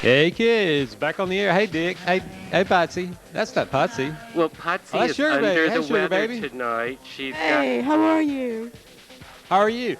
Hey kids, back on the air. Hey Dick. Hey Potsy. That's not Potsy. Well, Potsy that's is Sugarbaby. under Hey, the weather Sugarbaby. tonight. Hey, how are you? How are you?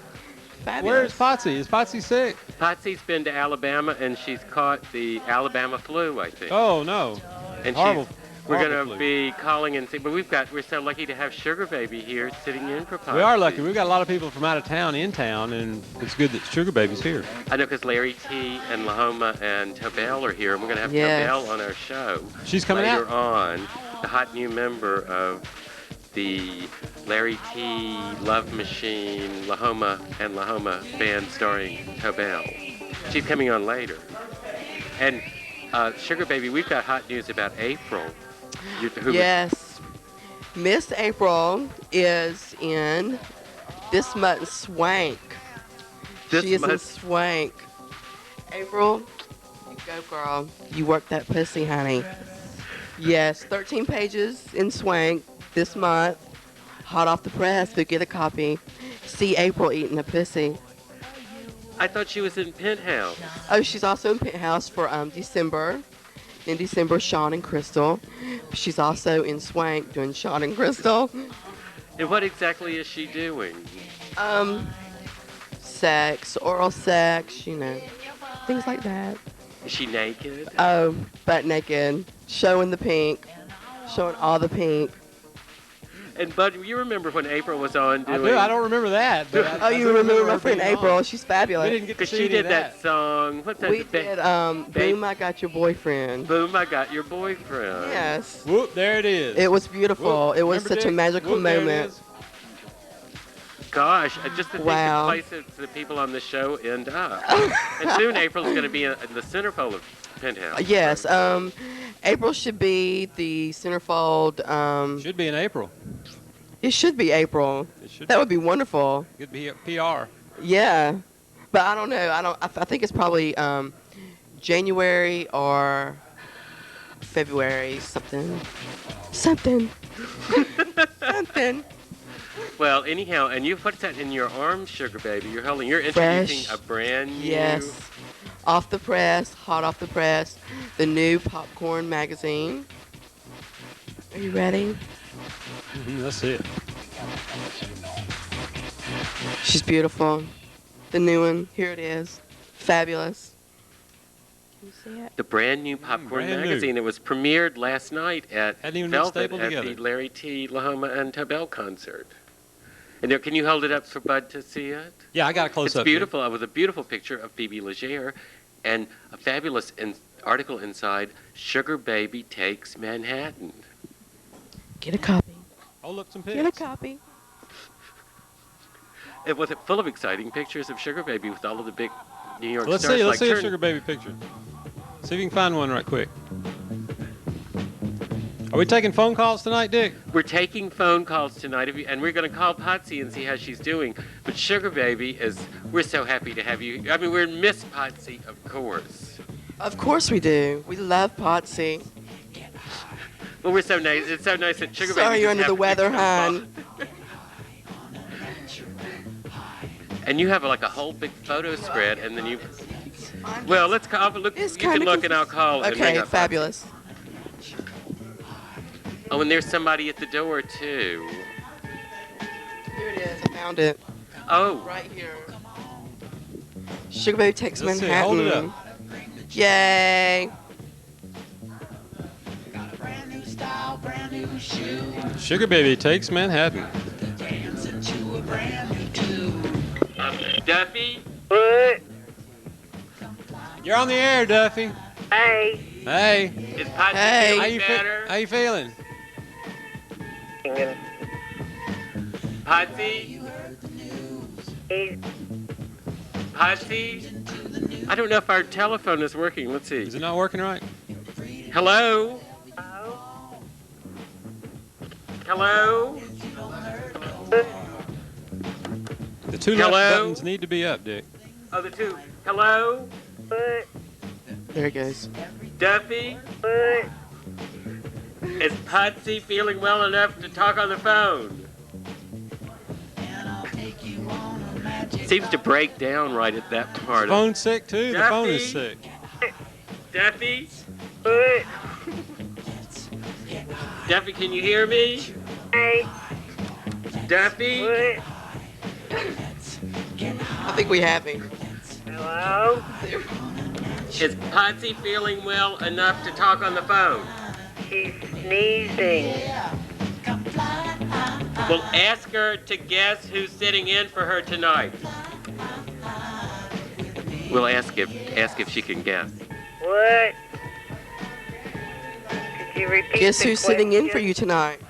Where's Fabulous. Potsy? Is Potsy sick? Potsy's been to Alabama and she's caught the Alabama flu, I think. Oh no. And Horrible. we're horrible going flu. to be calling and see, but we're so lucky to have Sugarbaby here sitting in for Potsy. We are lucky. We've got a lot of people from out of town in town, and it's good that Sugarbaby's here. I know because Larry T. and Lahoma and Tobell are here, and we're going to have Tobell on our show. She's coming later out? on, the hot new member of the Larry T. Love Machine, Lahoma and Lahoma band starring Tobell. She's coming on later. And Sugarbaby, we've got hot news about April. Yes. Miss April is in this month's Swank. She is in Swank. April, you go, girl. You work that pussy, honey. Yes, 13 pages in Swank this month. Hot off the press, but get a copy. See April eating a pussy. I thought she was in Penthouse. Oh, she's also in Penthouse for December. In December, Sean and Crystal. She's also in Swank doing Sean and Crystal. And what exactly is she doing? Sex, oral sex, you know, things like that. Is she naked? Oh, butt naked, showing the pink, showing all the pink. And Bud, you remember when April was on doing? I do. I don't remember that. But I You do remember my her friend being April? on. She's fabulous. We didn't get to Because see she any of did that song. What's that? We did Boom, I Got Your Boyfriend. Boom, I Got Your Boyfriend. Yes. Whoop! There it is. It was beautiful. Whoop. It was Remember, such a Dick? magical Whoop, there it moment. is. Gosh, just the Wow. places the people on the show end up. And soon April's going to be in the centerfold of Penthouse. Yes. April should be the centerfold. Should be in April. It should be April. It should. That would be wonderful. Good be PR. Yeah, but I don't know. I think it's probably January or February. Something. Something. Well, anyhow, and what's that in your arms, Sugarbaby? You're holding. You're introducing Fresh. a brand new. Yes. Off the press, hot off the press, the new Popcorn magazine. Are you ready? That's it. She's beautiful. The new one. Here it is. Fabulous. Can you see it? The brand new Popcorn brand new. magazine. It was premiered last night at Hadn't even been Velvet stapled at together. the Larry T. Lahoma and Tobell concert. And there, can you hold it up for Bud to see it? Yeah, I got a close It's up. beautiful. With a beautiful picture of Phoebe Legere and a fabulous article inside, Sugarbaby Takes Manhattan. Get a copy. Hold up some Get a pics. copy. It was full of exciting pictures of Sugarbaby with all of the big New York Let's stars. see. Let's like see a Sugarbaby picture. See if you can find one right quick. Are we taking phone calls tonight, Dick? We're taking phone calls tonight, and we're going to call Potsy and see how she's doing. But Sugarbaby we're so happy to have you. I mean, we're Miss Potsy, of course. Of course we do. We love Potsy. Well, we're so nice. It's so nice that Sugarbaby. Sorry you're just under the happened to weather, come hon. on. And you have like a whole big photo spread, and then you. Well, let's call. Look, It's you can kinda look, and I'll call. and ring Okay, up Potsy. fabulous. Oh, and there's somebody at the door too. Here it is. I found it. Oh, Right here. Sugarbaby Takes Let's see, Manhattan. hold it up. Yay. Sugarbaby Takes Manhattan. Duffy. You're on the air, Duffy. Hey. Hey. Is Potsy Hey. How feeling you, better? how you feeling? Potsy? Potsy? I don't know if our telephone is working. Let's Is see. it not working right? Hello? Hello? The two left Hello? buttons need to be up, Dick. Oh, the two. Hello? There it goes. Duffy? Is Potsy feeling well enough to talk on the phone? Seems to break down right at that part. Phone's sick too. The phone is Duffy? sick. Duffy? Duffy, can you hear me? Hey. Duffy? I think we have him. Hello? Is Potsy feeling well enough to talk on the phone? She's sneezing. Well, ask her to guess who's sitting in for her tonight. We'll ask if she can guess. What? Could you repeat Guess the who's sitting in for question? you tonight?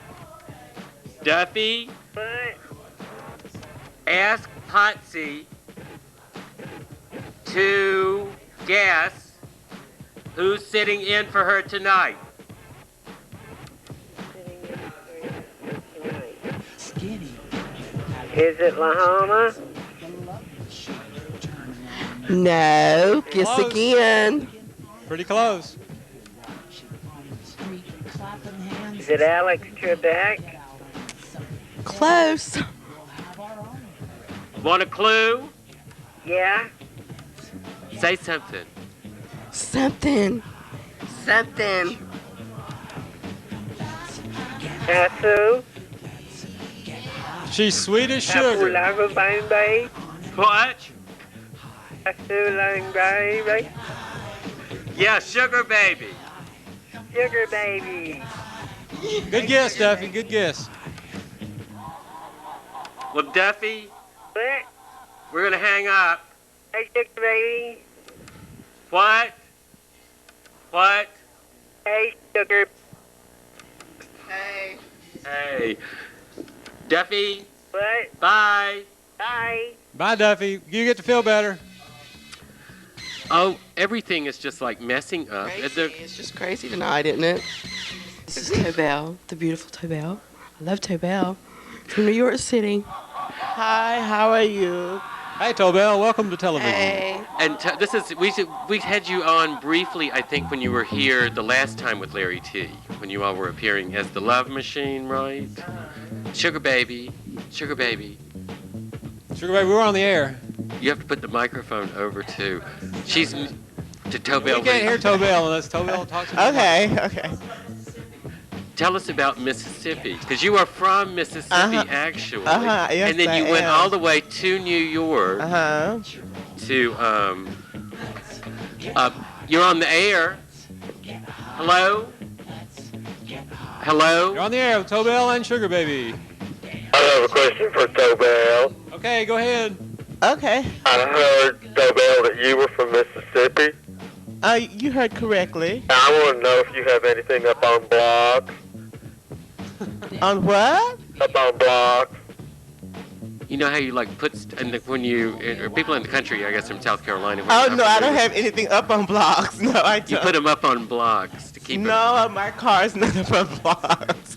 Duffy, What? ask Potsy to guess who's sitting in for her tonight. Is it Lahoma? No. Guess Close. again. Pretty close. Is it Alex Trebek? Close. Want a clue? Yeah? Say something. Something. Something. Tasu? She's sweet as sugar. Tapulago Bangbai? What? Tasu Lang Baby? Yeah, Sugarbaby. Sugarbaby. Good guess, Duffy. Good guess. Well, Duffy, What? we're gonna hang up. Hey, Sugarbaby. What? What? Hey, Sugar. Hey. Hey. Duffy, What? bye. Bye. Bye, Duffy. You get to feel better. Oh, everything is just like messing up. Crazy. It's just crazy tonight, isn't it? This is Tobell, the beautiful Tobell. I love Tobell from New York City. Hi, how are you? Hey, Tobell. Welcome to television. Hey. And we had you on briefly, I think, when you were here the last time with Larry T. When you all were appearing as the Love Machine, right? Sugarbaby, Sugarbaby. Sugarbaby, we're on the air. You have to put the microphone over to. She's to Tobell. We can't hear Tobell unless Tobell talks to you. Okay. Tell us about Mississippi, because you are from Mississippi, actually. Yes, and then you I went am. all the way to New York to you're on the air. Hello? Hello? You're on the air with Tobell and Sugarbaby. I have a question for Tobell. Okay, go ahead. Okay. I heard, Tobell, that you were from Mississippi. You heard correctly. I want to know if you have anything up on blogs. On what? Up on blogs. You know how you like put when you or people in the country, I guess from South Carolina. Oh, no, I don't have anything up on blogs. No, I don't. You put them up on blogs to keep them. No, my car's not up on blogs.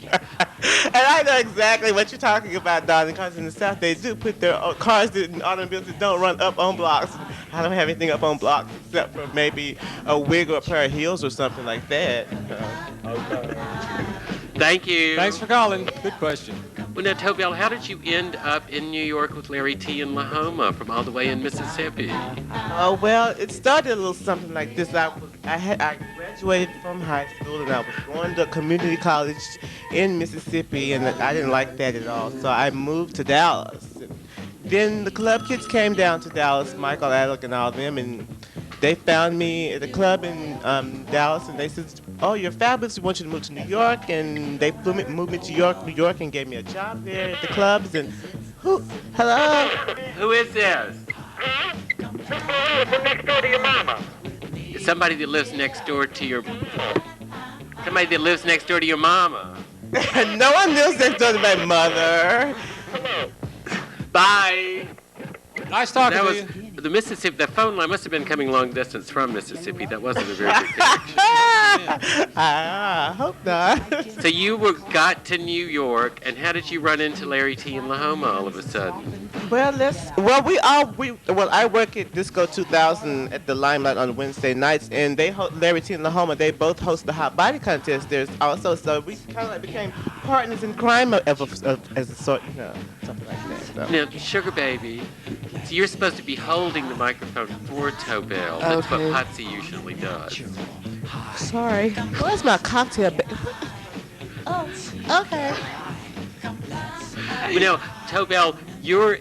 And I know exactly what you're talking about, darling, because in the South they do put their cars and automobiles that don't run up on blocks. I don't have anything up on blocks except for maybe a wig or a pair of heels or something like that. Thank you. Thanks for calling. Good question. Well, now, Tobell, how did you end up in New York with Larry T. in Lahoma from all the way in Mississippi? Oh, well, it started a little something like this. I graduated from high school and I was going to community college in Mississippi, and I didn't like that at all. So I moved to Dallas. Then the club kids came down to Dallas, Michael Alec and all of them, and they found me at a club in Dallas, and they said, "Oh, you're fabulous. We want you to move to New York." And they moved me to New York, and gave me a job there at the clubs. And hello? Who is this? Next door to your mama. Somebody that lives next door to your. Somebody that lives next door to your mama. No one lives next door to my mother. Bye. Nice talking That to was you. the Mississippi. The phone line must have been coming long distance from Mississippi. That wasn't a very good connection. I hope not. So you got to New York, and how did you run into Larry T. in Lahoma all of a sudden? I work at Disco 2000 at the Limelight on Wednesday nights, and Larry T and Lahoma, they both host the hot body contest there also, so we kind of like became partners in crime as a sort, something like that. So. Now, Sugarbaby, So you're supposed to be holding the microphone for Tobell. That's what Potsy usually does. Sorry. Where's my cocktail? Oh, okay. You know, Tobell, you're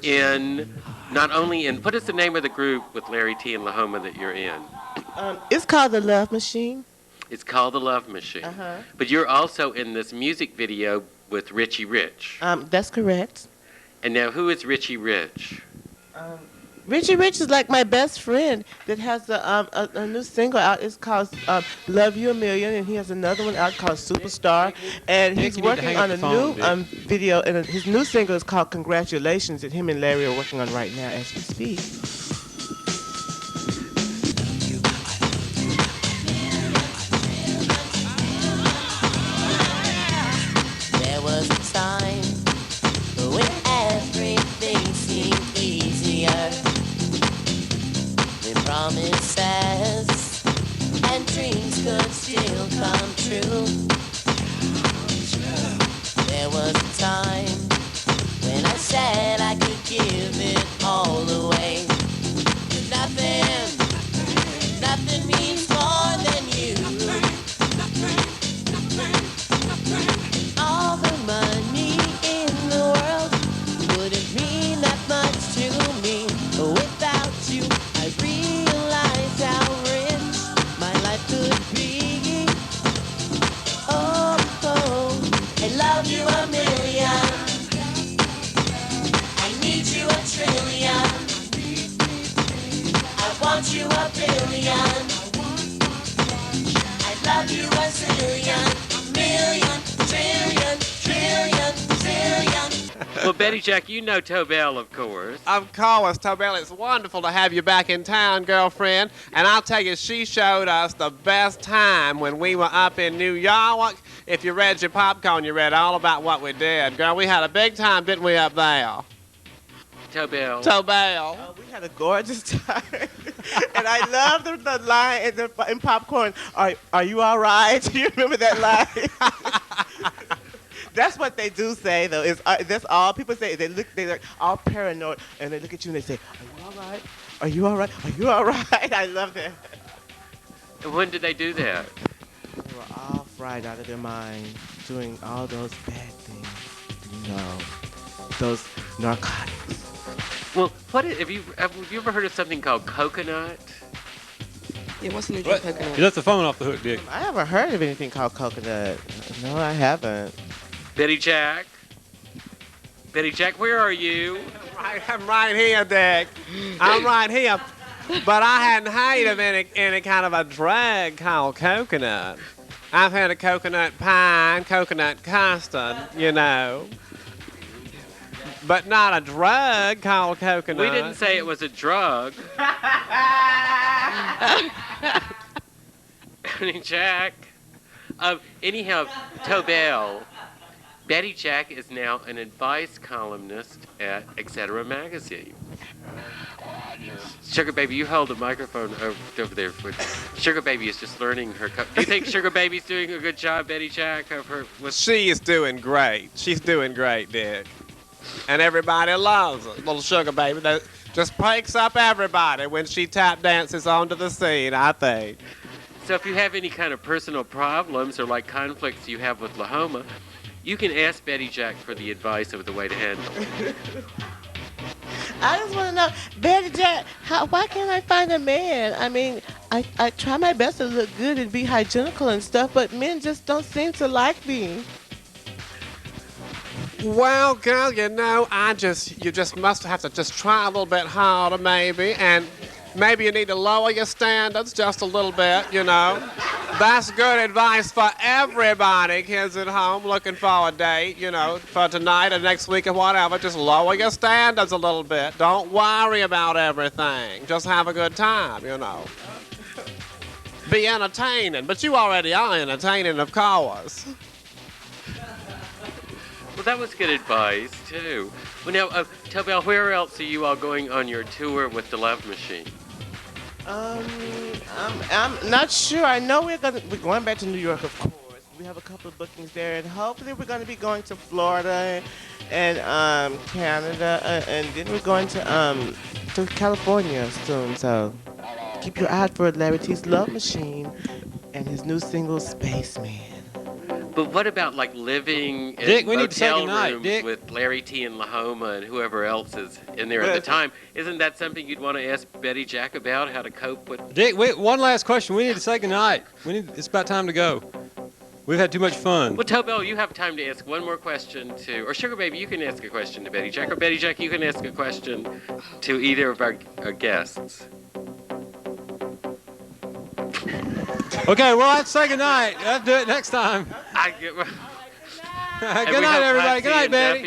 not only in, what is the name of the group with Larry T and Lahoma that you're in? It's called The Love Machine. It's called The Love Machine. Uh-huh. But you're also in this music video with Richie Rich. That's correct. And now, who is Richie Rich? Richie Rich is like my best friend that has a new single out. It's called Love You a Million, and he has another one out called Superstar. And he's working on a new video, and his new single is called Congratulations, that him and Larry are working on right now as we speak. There was a time when everything seemed easier. When promises and dreams could still come true. There was a time when I said I could give it all away. Nothing means more than you. All the money in the world wouldn't mean that much to me. Without you, I realized how rich my life could be. Oh, I love you a million. I need you a trillion. I want you a billion. I love you a zillion, million, trillion, zillion. Well, Betty Jack, you know Tobell, of course. Of course, Tobell, it's wonderful to have you back in town, girlfriend. And I'll tell you, she showed us the best time when we were up in New York. If you read your popcorn, you read all about what we did. Girl, we had a big time, didn't we, up there? Tobell. Tobell. We had a gorgeous time. And I love the line in Popcorn, are you all right? Do you remember that line? That's what they do say, though. That's all people say. They're all paranoid, and they look at you and they say, are you all right? Are you all right? Are you all right? I love that. And when did they do that? They were all fried out of their minds, doing all those bad things, you know, those narcotics. Well, have you ever heard of something called coconut? Yeah, what's the new drink coconut? You left the phone off the hook, Dick. I haven't heard of anything called coconut. No, I haven't. Betty Jack? Betty Jack, where are you? I'm right here, Dick. I'm right here. But I hadn't heard of any kind of a drug called coconut. I've had a coconut pie, coconut custard, you know. But not a drug called coconut. We didn't say it was a drug. Betty Jack. Anyhow, Tobell. Betty Jack is now an advice columnist at Etc. Magazine. Sugarbaby, you hold the microphone over there. Sugarbaby is just learning her. Do you think Sugarbaby's doing a good job, Betty Jack? She is doing great. She's doing great, Dick. And everybody loves her. Little Sugarbaby that just breaks up everybody when she tap dances onto the scene, I think. So if you have any kind of personal problems or like conflicts you have with Lahoma, you can ask Betty Jack for the advice of the way to handle it. I just want to know, Betty Jack, why can't I find a man? I mean, I try my best to look good and be hygienical and stuff, but men just don't seem to like me. Well, girl, you know, you just must have to just try a little bit harder, maybe, and maybe you need to lower your standards just a little bit, you know. That's good advice for everybody, kids at home looking for a date, you know, for tonight or next week or whatever. Just lower your standards a little bit. Don't worry about everything. Just have a good time, you know. Be entertaining, but you already are entertaining, of course. Well, that was good advice, too. Well, now, Tobell, where else are you all going on your tour with the Love Machine? I'm not sure. I know we're going back to New York, of course. We have a couple of bookings there, and hopefully we're going to be going to Florida and Canada, and then we're going to California soon. So keep your eye out for Larry T's Love Machine and his new single, Spaceman. But what about like living in Dick, we need to say motel goodnight, rooms Dick. with Larry T and Lahoma and whoever else is in there at the time? Isn't that something you'd want to ask Betty Jack about, how to cope with? Dick, wait, one last question. We need to say goodnight. It's about time to go. We've had too much fun. Well, Tobell, you have time to ask one more question to, or Sugarbaby, you can ask a question to Betty Jack, or Betty Jack, you can ask a question to either of our guests. Okay, well, let's say goodnight. Let's do it next time. Good Good night, everybody. Good night, Betty.